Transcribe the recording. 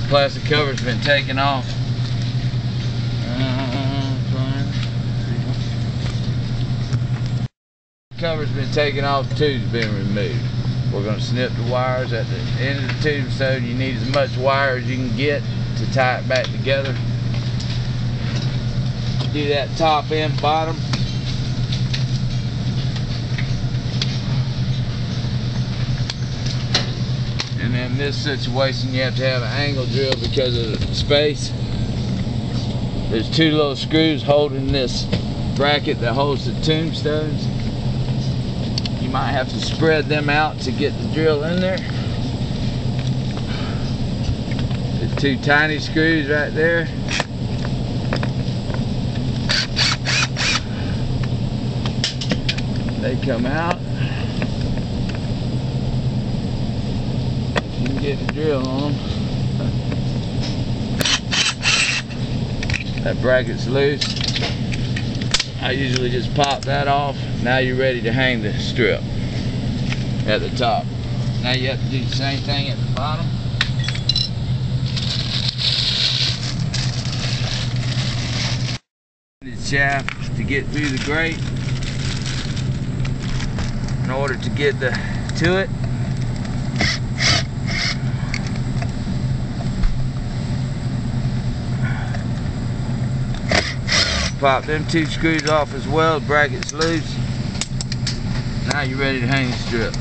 plastic cover's been taken off. Cover's been taken off, the tube's been removed. We're going to snip the wires at the end of the tombstone. You need as much wire as you can get to tie it back together. Do that top and bottom. And in this situation you have to have an angle drill because of the space. There's two little screws holding this bracket that holds the tombstones. You might have to spread them out to get the drill in there. There's two tiny screws right there. They come out. You can get the drill on them. That bracket's loose. I usually just pop that off. Now you're ready to hang the strip at the top. Now you have to do the same thing at the bottom. The shaft to get through the grate in order to get to it. Pop them two screws off as well, the bracket's loose. Now you're ready to hang the strip.